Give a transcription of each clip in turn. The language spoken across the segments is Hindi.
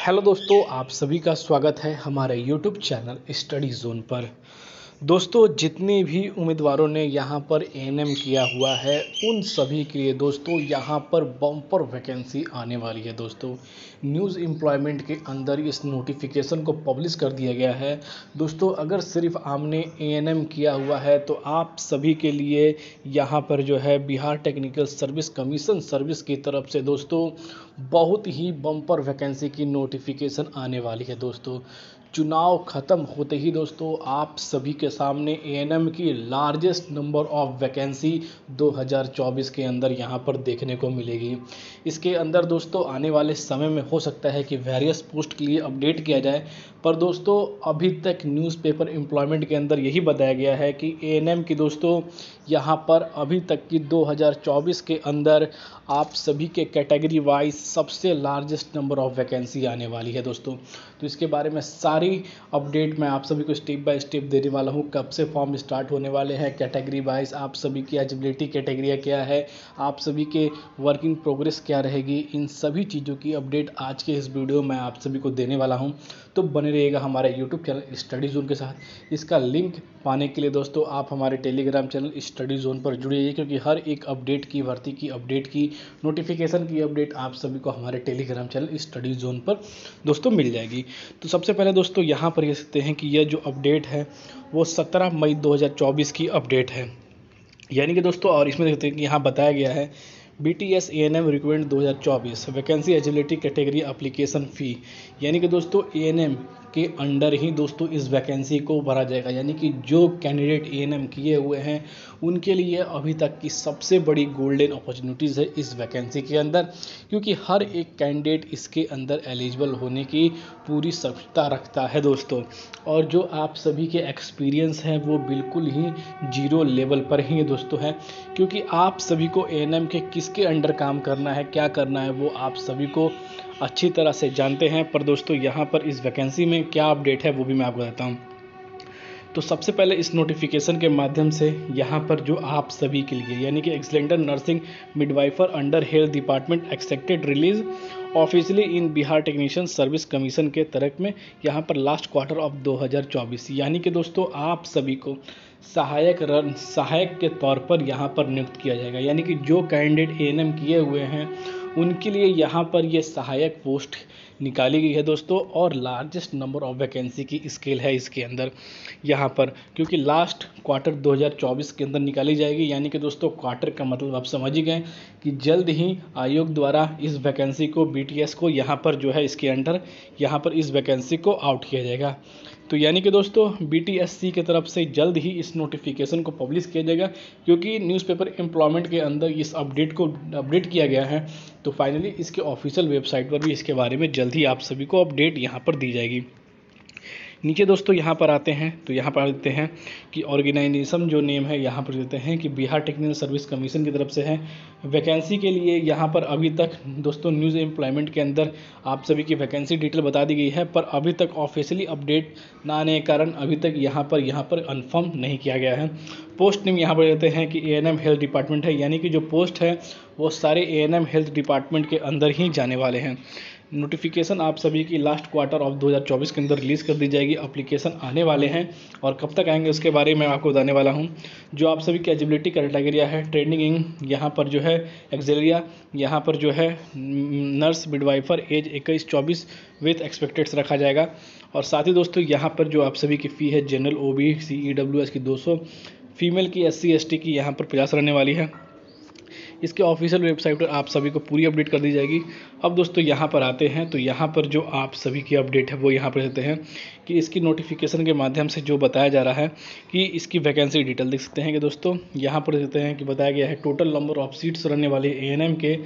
हेलो दोस्तों, आप सभी का स्वागत है हमारे यूट्यूब चैनल स्टडी जोन पर। दोस्तों, जितने भी उम्मीदवारों ने यहाँ पर एएनएम किया हुआ है उन सभी के लिए दोस्तों यहाँ पर बम्पर वैकेंसी आने वाली है। दोस्तों, न्यूज़ एम्प्लॉयमेंट के अंदर इस नोटिफिकेशन को पब्लिश कर दिया गया है। दोस्तों, अगर सिर्फ आपने एएनएम किया हुआ है तो आप सभी के लिए यहाँ पर जो है Bihar technical service commission service की तरफ से दोस्तों बहुत ही बम्पर वैकेंसी की नोटिफिकेशन आने वाली है। दोस्तों, चुनाव ख़त्म होते ही दोस्तों आप सभी के सामने एएनएम की लार्जेस्ट नंबर ऑफ वैकेंसी 2024 के अंदर यहाँ पर देखने को मिलेगी। इसके अंदर दोस्तों आने वाले समय में हो सकता है कि वेरियस पोस्ट के लिए अपडेट किया जाए, पर दोस्तों अभी तक न्यूज़पेपर एम्प्लॉयमेंट के अंदर यही बताया गया है कि एएनएम की दोस्तों यहाँ पर अभी तक की 2024 के अंदर आप सभी के कैटेगरी वाइज सबसे लार्जेस्ट नंबर ऑफ वैकेंसी आने वाली है। दोस्तों, तो इसके बारे में सारी अपडेट मैं आप सभी को स्टेप बाय स्टेप देने वाला हूँ। कब से फॉर्म स्टार्ट होने वाले हैं, कैटेगरी वाइज आप सभी की एलिजिबिलिटी क्राइटेरिया क्या है, आप सभी के वर्किंग प्रोग्रेस क्या रहेगी, इन सभी चीज़ों की अपडेट आज के इस वीडियो में आप सभी को देने वाला हूँ। तो बने रहिएगा हमारे यूट्यूब चैनल स्टडी जोन के साथ। इसका लिंक पाने के लिए दोस्तों आप हमारे टेलीग्राम चैनल स्टडी जोन पर जुड़िए, क्योंकि हर एक अपडेट की, भर्ती की अपडेट की, नोटिफिकेशन की अपडेट आप सभी को हमारे टेलीग्राम चैनल स्टडी जोन पर दोस्तों मिल जाएगी। तो सबसे पहले दोस्तों यहाँ पर कह सकते हैं कि यह जो अपडेट है वो 17 मई 2024 की अपडेट है, यानी कि दोस्तों, और इसमें देखते हैं कि यहाँ बताया गया है BTS ANM recruitment 2024 vacancy eligibility category application fee, यानी कि दोस्तों ANM के अंडर ही दोस्तों इस वैकेंसी को भरा जाएगा। यानी कि जो कैंडिडेट ANM किए हुए हैं उनके लिए अभी तक की सबसे बड़ी गोल्डन अपॉर्चुनिटीज़ है इस वैकेंसी के अंदर, क्योंकि हर एक कैंडिडेट इसके अंदर एलिजिबल होने की पूरी क्षमता रखता है दोस्तों। और जो आप सभी के एक्सपीरियंस हैं वो बिल्कुल ही जीरो लेवल पर ही दोस्तों है, क्योंकि आप सभी को ANM के किसके अंडर काम करना है, क्या करना है, वो आप सभी को अच्छी तरह से जानते हैं। पर दोस्तों यहाँ पर इस वैकेंसी में क्या अपडेट है वो भी मैं आपको बताता हूँ। तो सबसे पहले इस नोटिफिकेशन के माध्यम से यहाँ पर जो आप सभी के लिए, यानी कि एक्सीलेंटर nursing midwifery under health department accepted release officially in Bihar technician service commission के तहत में यहाँ पर लास्ट क्वार्टर ऑफ 2024, यानी कि दोस्तों आप सभी को सहायक के तौर पर यहाँ पर नियुक्त किया जाएगा। यानी कि जो कैंडिडेट ANM किए हुए हैं उनके लिए यहाँ पर ये सहायक पोस्ट निकाली गई है दोस्तों, और लार्जेस्ट नंबर ऑफ वैकेंसी की स्केल है इसके अंदर यहाँ पर, क्योंकि लास्ट क्वार्टर 2024 के अंदर निकाली जाएगी। यानी कि दोस्तों क्वार्टर का मतलब आप समझ ही गए कि जल्द ही आयोग द्वारा इस वैकेंसी को BTS को यहाँ पर जो है इसके अंडर यहाँ पर इस वैकेंसी को आउट किया जाएगा। तो यानी कि दोस्तों BTSC की तरफ से जल्द ही इस नोटिफिकेशन को पब्लिश किया जाएगा, क्योंकि न्यूज़पेपर एम्प्लॉयमेंट के अंदर इस अपडेट को अपडेट किया गया है। तो फाइनली इसके ऑफिशियल वेबसाइट पर भी इसके बारे में जल्द ही आप सभी को अपडेट यहाँ पर दी जाएगी। नीचे दोस्तों यहाँ पर आते हैं तो यहाँ पर देखते हैं कि ऑर्गेनाइजेशन जो नेम है यहाँ पर देते हैं कि बिहार टेक्निकल सर्विस कमीशन की तरफ से है। वैकेंसी के लिए यहाँ पर अभी तक दोस्तों न्यूज़ एम्प्लॉयमेंट के अंदर आप सभी की वैकेंसी डिटेल बता दी गई है, पर अभी तक ऑफिशियली अपडेट ना आने के कारण अभी तक यहाँ पर कन्फर्म नहीं किया गया है। पोस्ट नेम यहाँ पर देते हैं कि ANM हेल्थ डिपार्टमेंट है, यानी कि जो पोस्ट है वो सारे ANM हेल्थ डिपार्टमेंट के अंदर ही जाने वाले हैं। नोटिफिकेशन आप सभी की लास्ट क्वार्टर ऑफ 2024 के अंदर रिलीज़ कर दी जाएगी। एप्लीकेशन आने वाले हैं और कब तक आएंगे उसके बारे में आपको बताने वाला हूं। जो आप सभी की एलिजिबिलिटी क्राइटेरिया है, ट्रेनिंग इन यहाँ पर जो है एक्सेलिया, यहाँ पर जो है नर्स मिडवाइफर एज 21-24 विथ एक्सपेक्टेड्स रखा जाएगा। और साथ ही दोस्तों यहाँ पर जो आप सभी की फ़ी है जनरल OBC EWS की 200, फीमेल की SC ST की यहाँ पर 50 रहने वाली है। इसके ऑफिशियल वेबसाइट पर आप सभी को पूरी अपडेट कर दी जाएगी। अब दोस्तों यहाँ पर आते हैं तो यहाँ पर जो आप सभी की अपडेट है वो यहाँ पर देते हैं कि इसकी नोटिफिकेशन के माध्यम से जो बताया जा रहा है कि इसकी वैकेंसी डिटेल देख सकते हैं कि दोस्तों यहाँ पर देते हैं कि बताया गया है टोटल नंबर ऑफ सीट्स रहने वाले ANM के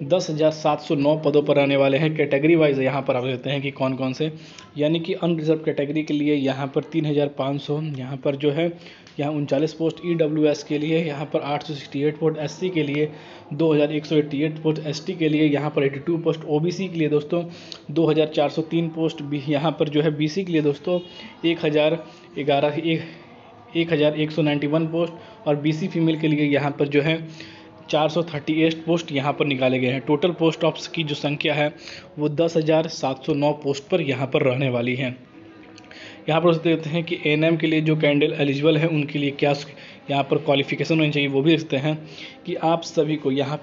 10,709 पदों पर आने वाले हैं। कैटेगरी वाइज यहाँ पर आप देते हैं कि कौन कौन से, यानी कि अनरिजर्व कैटेगरी के लिए यहाँ पर 3,500, यहाँ पर जो है यहाँ 39 पोस्ट EWS के लिए, यहाँ पर 868 पोस्ट SC के लिए, 2,188 पोस्ट ST के लिए, यहाँ पर 82 पोस्ट OBC के लिए दोस्तों, 2,403 पोस्ट यहाँ पर जो है BC के लिए दोस्तों, 1,191 पोस्ट, और BC फीमेल के लिए यहाँ पर जो है 438 पोस्ट यहाँ पर निकाले गए हैं। टोटल पोस्ट ऑफिस की जो संख्या है वो 10,709 पोस्ट पर यहाँ पर रहने वाली है। यहाँ पर देखते हैं कि एएनएम के लिए जो कैंडिडेट एलिजिबल है उनके लिए क्या यहाँ पर क्वालिफिकेशन होनी चाहिए, वो भी देखते हैं कि आप सभी को यहाँ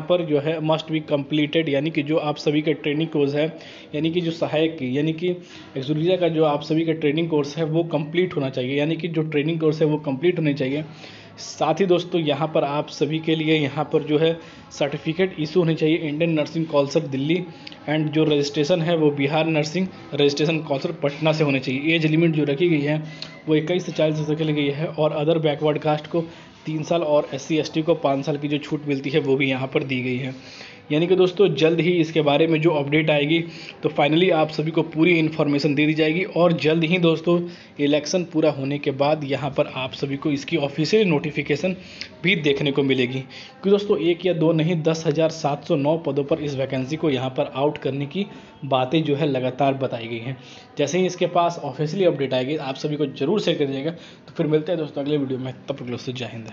पर जो है मस्ट बी कंप्लीटेड, यानी कि जो आप सभी का ट्रेनिंग कोर्स है, यानी कि जो सहायक की यानी कि एक्सुलिया का जो आप सभी का ट्रेनिंग कोर्स है वो कंप्लीट होना चाहिए, यानी कि जो ट्रेनिंग कोर्स है वो कंप्लीट होने चाहिए। साथ ही दोस्तों यहाँ पर आप सभी के लिए यहाँ पर जो है सर्टिफिकेट इशू होनी चाहिए Indian nursing council Delhi, and जो रजिस्ट्रेशन है वो Bihar nursing registration council Patna से होनी चाहिए। एज लिमिट जो रखी गई है वो 21 से 40 वर्ष के लिए गई है, और अदर बैकवर्ड कास्ट को 3 साल और SC ST को 5 साल की जो छूट मिलती है वो भी यहाँ पर दी गई है। यानी कि दोस्तों जल्द ही इसके बारे में जो अपडेट आएगी तो फाइनली आप सभी को पूरी इन्फॉर्मेशन दे दी जाएगी, और जल्द ही दोस्तों इलेक्शन पूरा होने के बाद यहाँ पर आप सभी को इसकी ऑफिशियल नोटिफिकेशन भी देखने को मिलेगी। क्योंकि दोस्तों 1 या 2 नहीं 10,709 पदों पर इस वैकेंसी को यहाँ पर आउट करने की बातें जो है लगातार बताई गई हैं। जैसे ही इसके पास ऑफिशियली अपडेट आएगी आप सभी को जरूर शेयर कर दीजिएगा। तो फिर मिलते हैं दोस्तों अगले वीडियो में, तब तक के लिए जय हिंद।